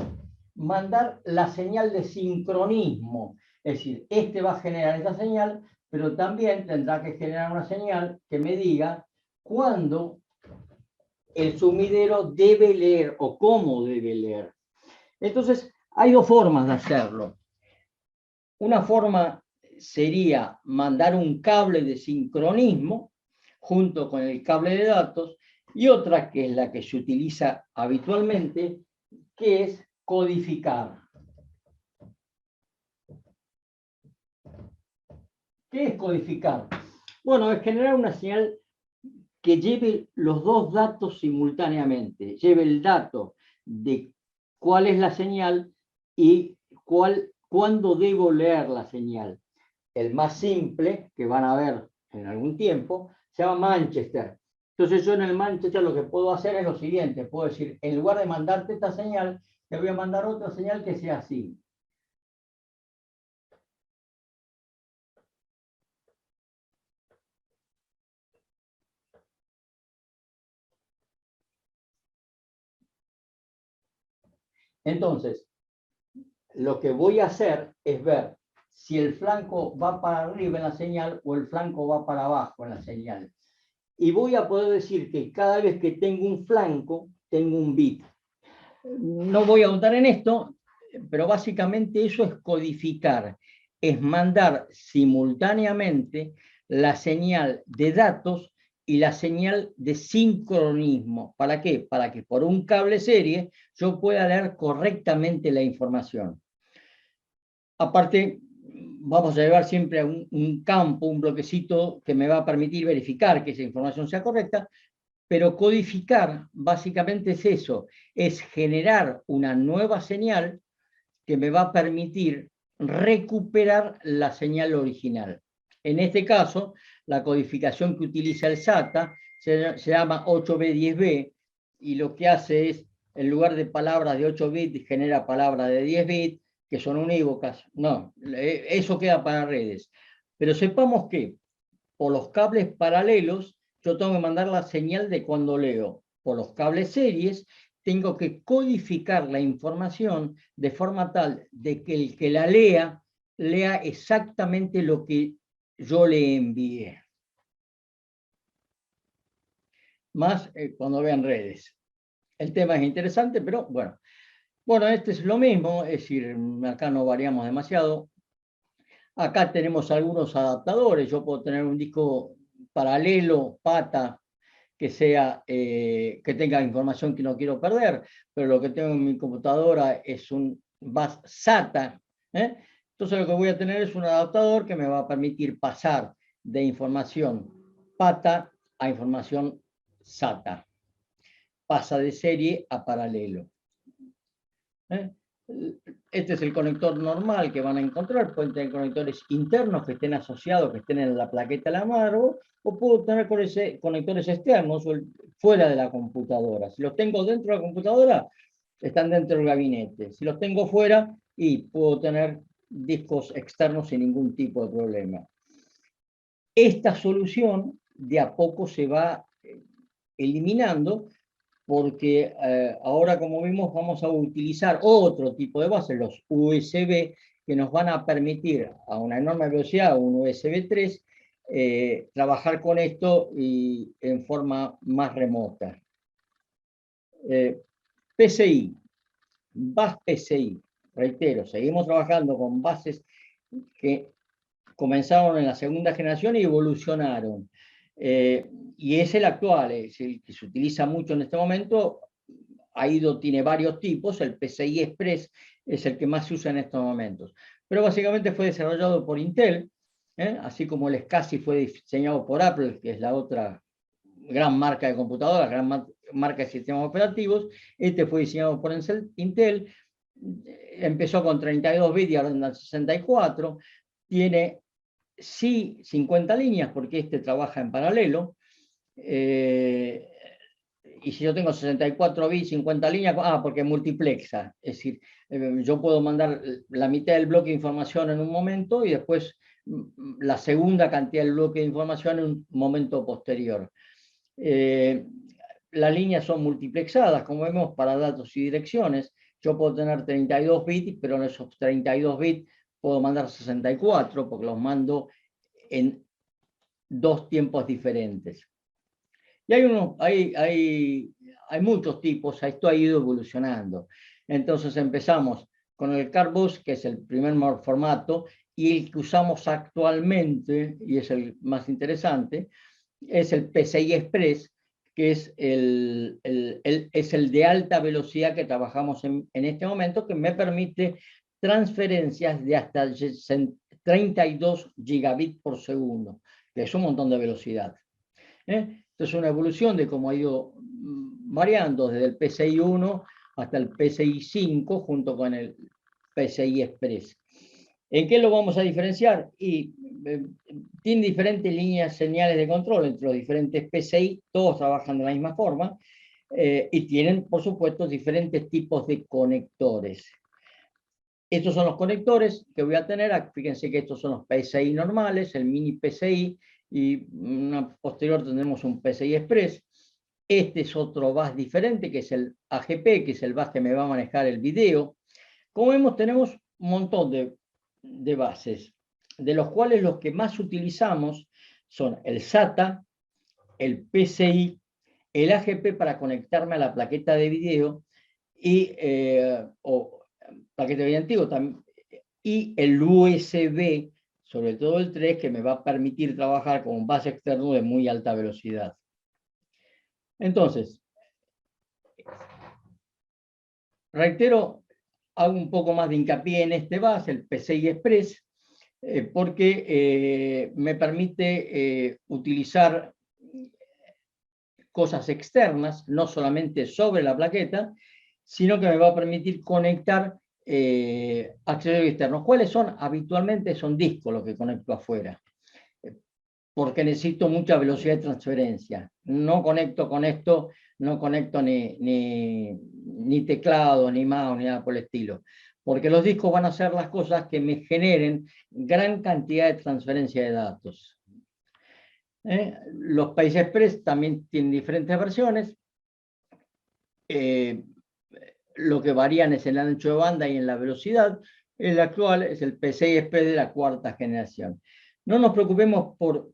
mandar la señal de sincronismo. Es decir, va a generar esta señal, pero también tendrá que generar una señal que me diga cuándo el sumidero debe leer o cómo debe leer. Entonces, hay dos formas de hacerlo. Una forma sería mandar un cable de sincronismo junto con el cable de datos, y otra, que es la que se utiliza habitualmente, que es codificar. ¿Qué es codificar? Bueno, es generar una señal que lleve los dos datos simultáneamente. Lleve el dato de cuál es la señal y cuándo debo leer la señal. El más simple, que van a ver en algún tiempo, se llama Manchester. Entonces yo en el Manchester lo que puedo hacer es lo siguiente, puedo decir, en lugar de mandarte esta señal, te voy a mandar otra señal que sea así. Entonces, lo que voy a hacer es ver si el flanco va para arriba en la señal o el flanco va para abajo en la señal. Y voy a poder decir que cada vez que tengo un flanco, tengo un bit. No voy a ahondar en esto, pero básicamente eso es codificar, es mandar simultáneamente la señal de datos y la señal de sincronismo. ¿Para qué? Para que por un cable serie yo pueda leer correctamente la información. Aparte, vamos a llevar siempre a un campo, un bloquecito que me va a permitir verificar que esa información sea correcta, pero codificar básicamente es eso, es generar una nueva señal que me va a permitir recuperar la señal original. En este caso, la codificación que utiliza el SATA se llama 8B10B y lo que hace es, en lugar de palabras de 8 bits, genera palabras de 10 bits que son unívocas. No, eso queda para redes. Pero sepamos que por los cables paralelos yo tengo que mandar la señal de cuando leo. Por los cables series tengo que codificar la información de forma tal de que el que la lea, lea exactamente lo que yo le envié. Más cuando vean redes. El tema es interesante, pero bueno. Bueno, este es lo mismo, es decir, acá no variamos demasiado. Acá tenemos algunos adaptadores. Yo puedo tener un disco paralelo, pata, que sea, que tenga información que no quiero perder, pero lo que tengo en mi computadora es un bus SATA. Entonces lo que voy a tener es un adaptador que me va a permitir pasar de información PATA a información SATA. Pasa de serie a paralelo. Este es el conector normal que van a encontrar. Pueden tener conectores internos que estén asociados, que estén en la plaqueta de la motherboard, o puedo tener conectores externos fuera de la computadora. Si los tengo dentro de la computadora, están dentro del gabinete. Si los tengo fuera, y puedo tener discos externos sin ningún tipo de problema. Esta solución de a poco se va eliminando porque ahora, como vimos, vamos a utilizar otro tipo de bases, los USB, que nos van a permitir a una enorme velocidad, un USB 3, trabajar con esto y en forma más remota. PCI, bus PCI, reitero, seguimos trabajando con bases que comenzaron en la segunda generación y evolucionaron. Y es el actual, es el que se utiliza mucho en este momento. Tiene varios tipos, el PCI Express es el que más se usa en estos momentos. Pero básicamente fue desarrollado por Intel, así como el SCSI fue diseñado por Apple, que es la otra gran marca de computadoras, gran marca de sistemas operativos. Este fue diseñado por Intel, empezó con 32 bits y ahora anda en 64, tiene sí 50 líneas porque este trabaja en paralelo, y si yo tengo 64 bits, 50 líneas, porque multiplexa, es decir, yo puedo mandar la mitad del bloque de información en un momento y después la segunda cantidad del bloque de información en un momento posterior. Las líneas son multiplexadas, como vemos, para datos y direcciones. Yo puedo tener 32 bits, pero en esos 32 bits puedo mandar 64, porque los mando en dos tiempos diferentes. Y hay muchos tipos, esto ha ido evolucionando. Entonces empezamos con el Carbus, que es el primer formato, y el que usamos actualmente, y es el más interesante, es el PCI Express, que es el de alta velocidad que trabajamos en este momento, que me permite transferencias de hasta 32 gigabits por segundo, que es un montón de velocidad. Entonces, una evolución de cómo ha ido variando desde el PCI 1 hasta el PCI 5 junto con el PCI Express. ¿En qué lo vamos a diferenciar? Y tiene diferentes líneas señales de control entre los diferentes PCI, todos trabajan de la misma forma, y tienen, por supuesto, diferentes tipos de conectores. Estos son los conectores que voy a tener. Fíjense que estos son los PCI normales, el mini PCI, y una posterior tendremos un PCI Express. Este es otro bus diferente, que es el AGP, que es el bus que me va a manejar el video. Como vemos, tenemos un montón de buses, de los cuales los que más utilizamos son el SATA, el PCI, el AGP para conectarme a la plaqueta de video, y, o paquete de video antiguo, y el USB, sobre todo el 3, que me va a permitir trabajar con un bus externo de muy alta velocidad. Entonces, reitero, hago un poco más de hincapié en este bus, el PCI Express, porque me permite utilizar cosas externas, no solamente sobre la plaqueta, sino que me va a permitir conectar accesorios externos. ¿Cuáles son? Habitualmente son discos los que conecto afuera, porque necesito mucha velocidad de transferencia. No conecto con esto, no conecto ni teclado, ni mouse, ni nada por el estilo, porque los discos van a hacer las cosas que me generen gran cantidad de transferencia de datos. Los PCI Express también tienen diferentes versiones. Lo que varían es el ancho de banda y en la velocidad. El actual es el PCI Express de la 4ª generación. No nos preocupemos por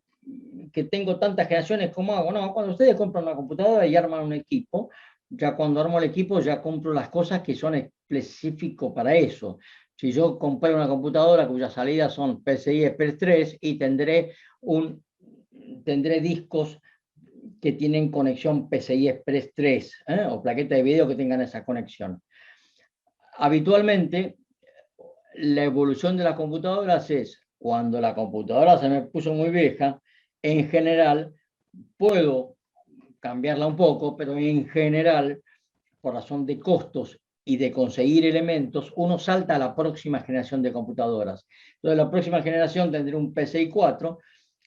que tengo tantas generaciones como hago. No, cuando ustedes compran una computadora y arman un equipo, ya cuando armo el equipo ya compro las cosas que son específicos para eso. Si yo compré una computadora cuyas salidas son PCI Express 3 y tendré discos que tienen conexión PCI Express 3, o plaqueta de video que tengan esa conexión. Habitualmente, la evolución de las computadoras es, cuando la computadora se me puso muy vieja, en general, puedo cambiarla un poco, pero en general, por razón de costos y de conseguir elementos, uno salta a la próxima generación de computadoras. Entonces, la próxima generación tendré un PCI 4.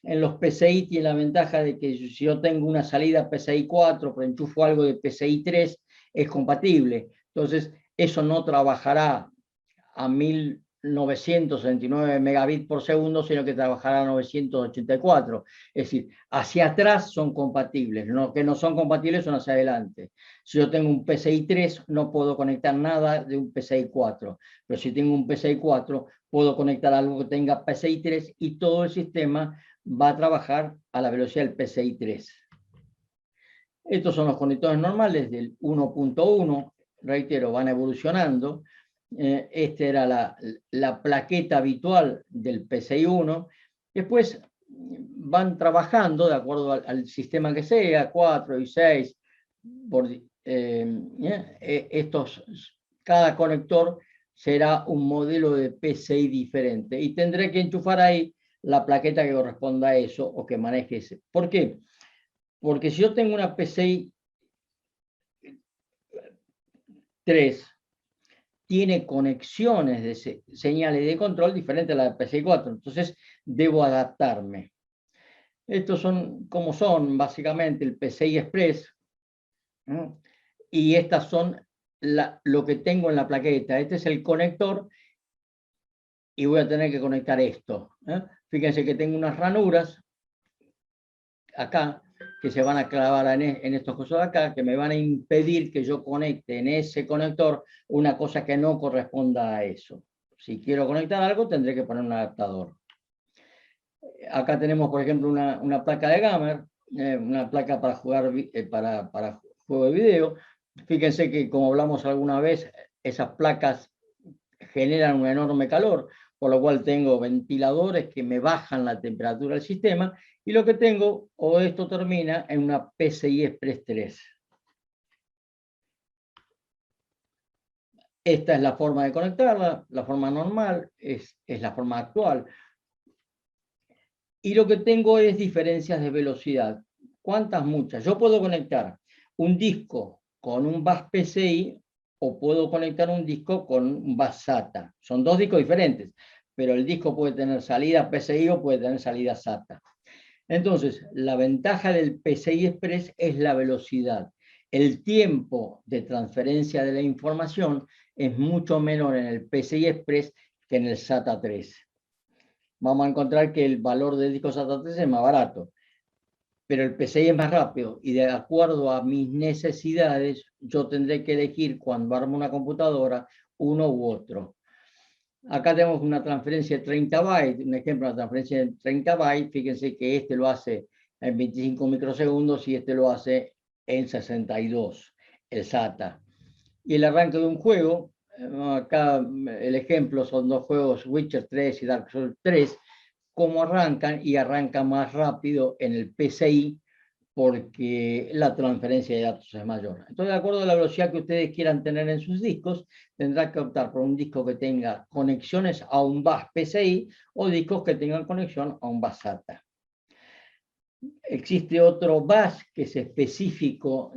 En los PCI tiene la ventaja de que si yo tengo una salida PCI 4, pero enchufo algo de PCI 3, es compatible. Entonces, eso no trabajará a 1969 megabits por segundo, sino que trabajará a 984. Es decir, hacia atrás son compatibles, lo que no son compatibles son hacia adelante. Si yo tengo un PCI 3, no puedo conectar nada de un PCI 4, pero si tengo un PCI 4, puedo conectar algo que tenga PCI 3 y todo el sistema va a trabajar a la velocidad del PCI 3. Estos son los conectores normales del 1.1, reitero, van evolucionando. Esta era la plaqueta habitual del PCI 1. Después van trabajando de acuerdo al sistema que sea, 4 y 6. Cada conector será un modelo de PCI diferente y tendré que enchufar ahí la plaqueta que corresponda a eso o que maneje ese. ¿Por qué? Porque si yo tengo una PCI 3, tiene conexiones de señales de control diferentes a la de PCI 4, entonces debo adaptarme. Estos son como son básicamente el PCI Express, ¿no? Y estas son lo que tengo en la plaqueta. Este es el conector y voy a tener que conectar esto. Fíjense que tengo unas ranuras acá que se van a clavar en estos cosas de acá, que me van a impedir que yo conecte en ese conector una cosa que no corresponda a eso. Si quiero conectar algo, tendré que poner un adaptador. Acá tenemos, por ejemplo, una placa de gamer, una placa para jugar para juego de video. Fíjense que, como hablamos alguna vez, esas placas generan un enorme calor, por lo cual tengo ventiladores que me bajan la temperatura del sistema, y lo que tengo, o esto termina en una PCI Express 3. Esta es la forma de conectarla, la forma normal, es la forma actual. Y lo que tengo es diferencias de velocidad. ¿Cuántas? Muchas. Yo puedo conectar un disco con un bus PCI o puedo conectar un disco con un bus SATA. Son dos discos diferentes, pero el disco puede tener salida PCI o puede tener salida SATA. Entonces, la ventaja del PCI Express es la velocidad. El tiempo de transferencia de la información es mucho menor en el PCI Express que en el SATA 3. Vamos a encontrar que el valor del disco SATA 3 es más barato, pero el PCI es más rápido y de acuerdo a mis necesidades yo tendré que elegir cuando armo una computadora uno u otro. Acá tenemos una transferencia de 30 bytes, un ejemplo de una transferencia de 30 bytes, fíjense que este lo hace en 25 microsegundos y este lo hace en 62, el SATA. Y el arranque de un juego, acá el ejemplo son dos juegos, Witcher 3 y Dark Souls 3, cómo arrancan y arranca más rápido en el PCI porque la transferencia de datos es mayor. Entonces, de acuerdo a la velocidad que ustedes quieran tener en sus discos, tendrán que optar por un disco que tenga conexiones a un bus PCI o discos que tengan conexión a un bus SATA. Existe otro bus que es específico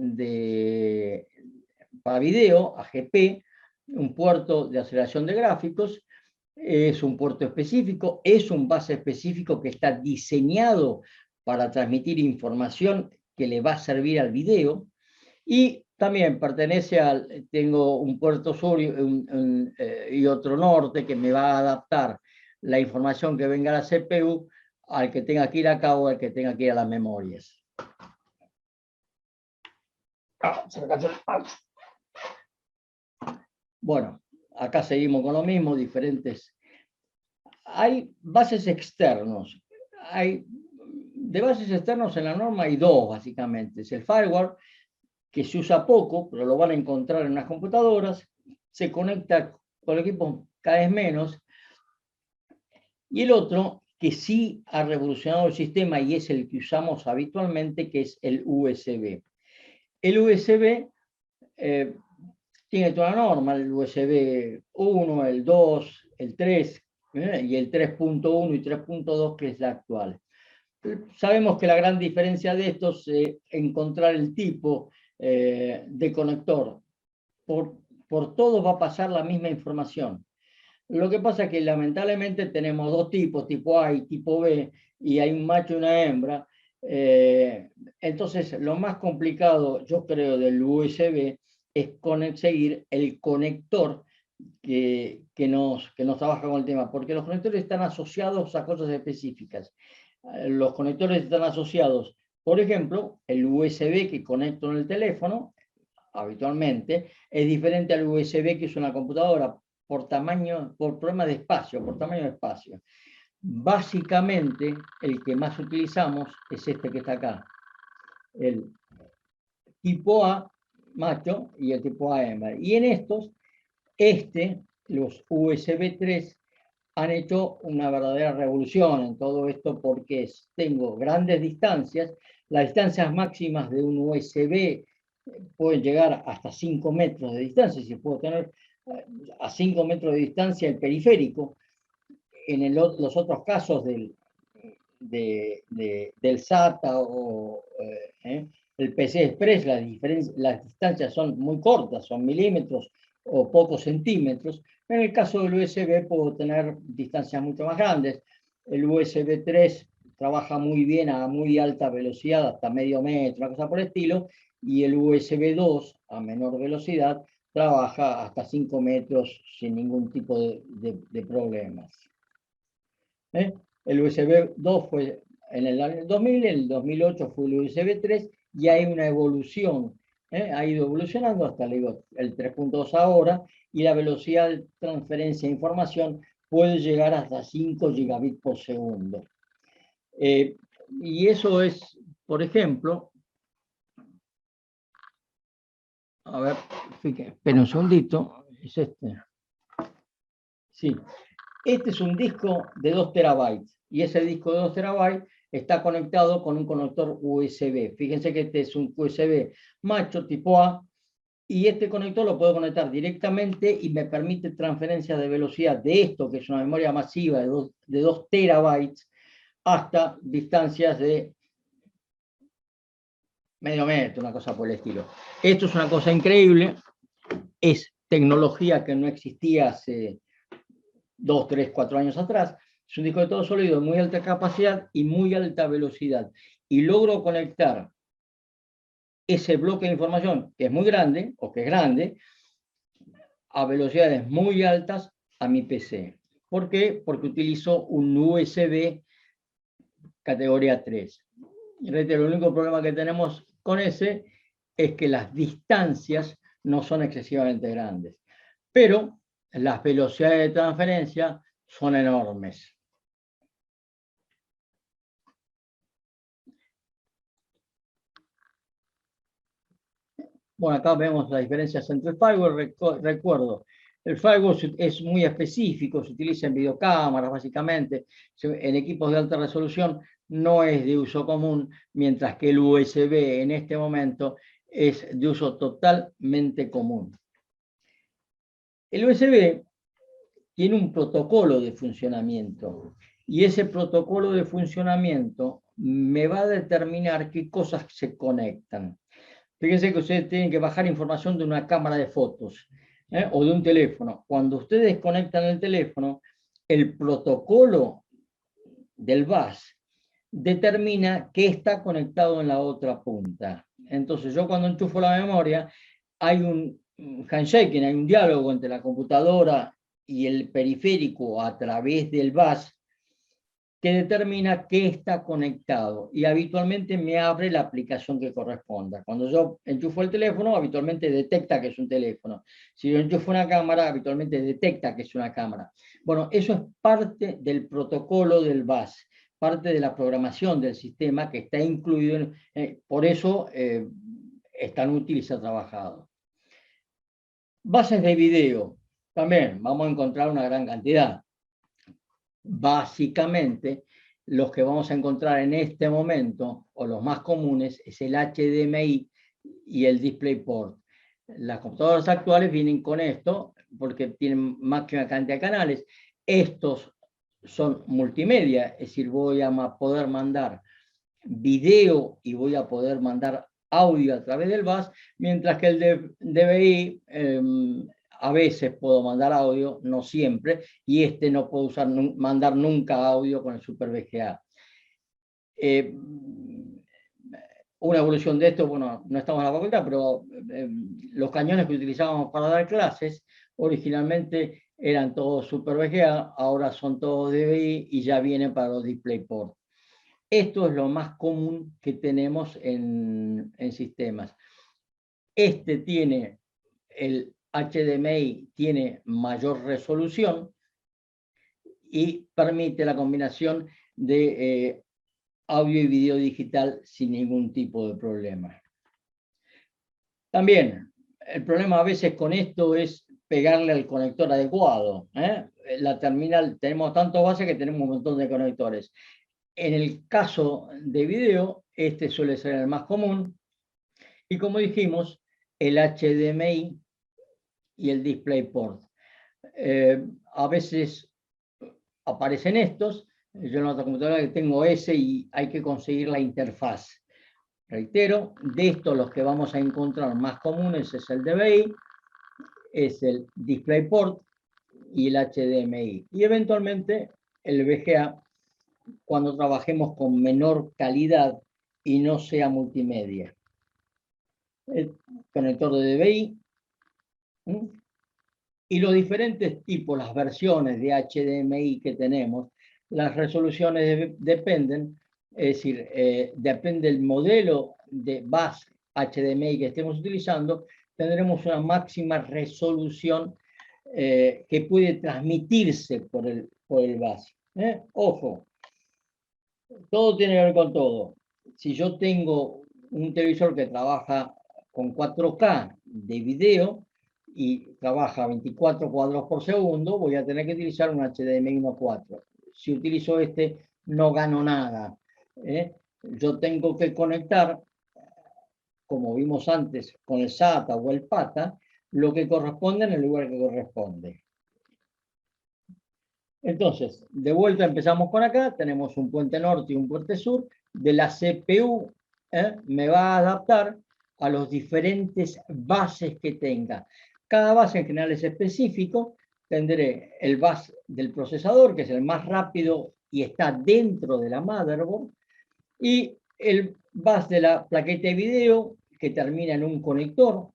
para video, AGP, un puerto de aceleración de gráficos, es un puerto específico, es un bus específico que está diseñado para transmitir información que le va a servir al video, y también pertenece tengo un puerto sur y otro norte que me va a adaptar la información que venga a la CPU al que tenga que ir acá o al que tenga que ir a las memorias. Bueno, acá seguimos con lo mismo, diferentes. Hay bases externos. De bases externos en la norma hay dos, básicamente. Es el firewall, que se usa poco, pero lo van a encontrar en las computadoras. Se conecta con equipos cada vez menos. Y el otro, que sí ha revolucionado el sistema y es el que usamos habitualmente, que es el USB. El USB tiene toda la norma, el USB 1, el 2, el 3, y el 3.1 y 3.2, que es la actual. Sabemos que la gran diferencia de estos es encontrar el tipo de conector. Por todos va a pasar la misma información. Lo que pasa es que lamentablemente tenemos dos tipos, tipo A y tipo B, y hay un macho y una hembra. Entonces, lo más complicado, yo creo, del USB es conseguir el conector que nos trabaja con el tema, porque los conectores están asociados a cosas específicas. Los conectores están asociados, por ejemplo, el USB que conecto en el teléfono, habitualmente, es diferente al USB que es una computadora, por tamaño, por problema de espacio, por tamaño de espacio. Básicamente, el que más utilizamos es este que está acá, el tipo A macho y el tipo A hembra. Y en estos, los USB 3 han hecho una verdadera revolución en todo esto porque tengo grandes distancias, las distancias máximas de un USB pueden llegar hasta 5 metros de distancia, si puedo tener a 5 metros de distancia el periférico. En los otros casos del SATA o el PC Express, las distancias son muy cortas, son milímetros o pocos centímetros. En el caso del USB puedo tener distancias mucho más grandes. El USB 3 trabaja muy bien a muy alta velocidad, hasta medio metro, una cosa por el estilo, y el USB 2 a menor velocidad trabaja hasta 5 metros sin ningún tipo de problemas. El USB 2 fue en el año 2000, en el 2008 fue el USB 3 y hay una evolución. Ha ido evolucionando hasta el 3.2 ahora, y la velocidad de transferencia de información puede llegar hasta 5 gigabits por segundo. Y eso es, por ejemplo, a ver, esperen un segundito, es este. Sí, este es un disco de 2 terabytes y ese disco de 2 terabytes está conectado con un conector USB. Fíjense que este es un USB macho tipo A, y este conector lo puedo conectar directamente y me permite transferencias de velocidad de esto, que es una memoria masiva de 2 terabytes, hasta distancias de medio metro, una cosa por el estilo. Esto es una cosa increíble, es tecnología que no existía hace 2, 3, 4 años atrás. Es un disco de todo sólido de muy alta capacidad y muy alta velocidad. Y logro conectar ese bloque de información, que es muy grande, o que es grande, a velocidades muy altas a mi PC. ¿Por qué? Porque utilizo un USB categoría 3. Y reitero, el único problema que tenemos con ese es que las distancias no son excesivamente grandes, pero las velocidades de transferencia son enormes. Bueno, acá vemos las diferencias entre el firewall. Recuerdo, el firewall es muy específico, se utiliza en videocámaras básicamente, en equipos de alta resolución no es de uso común, mientras que el USB en este momento es de uso totalmente común. El USB tiene un protocolo de funcionamiento y ese protocolo de funcionamiento me va a determinar qué cosas se conectan. Fíjense que ustedes tienen que bajar información de una cámara de fotos o de un teléfono. Cuando ustedes conectan el teléfono, el protocolo del bus determina qué está conectado en la otra punta. Entonces yo cuando enchufo la memoria, hay un handshaking, hay un diálogo entre la computadora y el periférico a través del bus que determina qué está conectado y habitualmente me abre la aplicación que corresponda. Cuando yo enchufo el teléfono, habitualmente detecta que es un teléfono. Si yo enchufo una cámara, habitualmente detecta que es una cámara. Bueno, eso es parte del protocolo del bus, parte de la programación del sistema que está incluido, por eso es tan útil y se ha trabajado. Bases de video, también vamos a encontrar una gran cantidad. Básicamente, los que vamos a encontrar en este momento, o los más comunes, es el HDMI y el DisplayPort. Las computadoras actuales vienen con esto, porque tienen más que una cantidad de canales. Estos son multimedia, es decir, voy a poder mandar video y voy a poder mandar audio a través del bus, mientras que el DVI a veces puedo mandar audio, no siempre, y no puedo mandar nunca audio con el Super VGA. Una evolución de esto, bueno, no estamos en la facultad, pero los cañones que utilizábamos para dar clases originalmente eran todos Super VGA, ahora son todos DVI y ya vienen para los DisplayPort. Esto es lo más común que tenemos en sistemas. Este tiene, el HDMI tiene mayor resolución y permite la combinación de audio y video digital sin ningún tipo de problema. También, el problema a veces con esto es pegarle al conector adecuado. La terminal, tenemos tantos bases que tenemos un montón de conectores. En el caso de video, este suele ser el más común. Y como dijimos, el HDMI y el DisplayPort. A veces aparecen estos. Yo en otra computadora que tengo ese y hay que conseguir la interfaz. Reitero, de estos los que vamos a encontrar más comunes es el DVI, es el DisplayPort y el HDMI. Y eventualmente el VGA cuando trabajemos con menor calidad y no sea multimedia. El conector de DVI y los diferentes tipos, las versiones de HDMI que tenemos, las resoluciones dependen, es decir, depende del modelo de bus HDMI que estemos utilizando, tendremos una máxima resolución que puede transmitirse por el bus. Ojo, todo tiene que ver con todo. Si yo tengo un televisor que trabaja con 4K de video y trabaja 24 cuadros por segundo, voy a tener que utilizar un HDMI 1.4. Si utilizo este, no gano nada. Yo tengo que conectar, como vimos antes, con el SATA o el PATA, lo que corresponde en el lugar que corresponde. Entonces, de vuelta empezamos con acá, tenemos un puente norte y un puente sur. De la CPU me va a adaptar a los diferentes bases que tenga. Cada base en general es específico, tendré el bus del procesador, que es el más rápido y está dentro de la motherboard, y el bus de la plaqueta de video, que termina en un conector,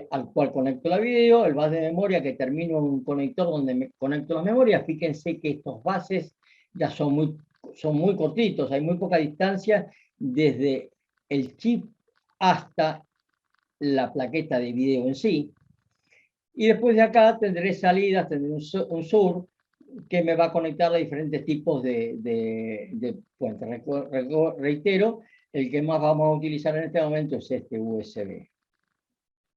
al cual conecto la video, el bus de memoria que termino en un conector donde me conecto las memorias. Fíjense que estos buses ya son muy cortitos, hay muy poca distancia desde el chip hasta la plaqueta de video en sí. Y después de acá tendré salidas, tendré un sur que me va a conectar a diferentes tipos de puentes. Reitero, el que más vamos a utilizar en este momento es este USB.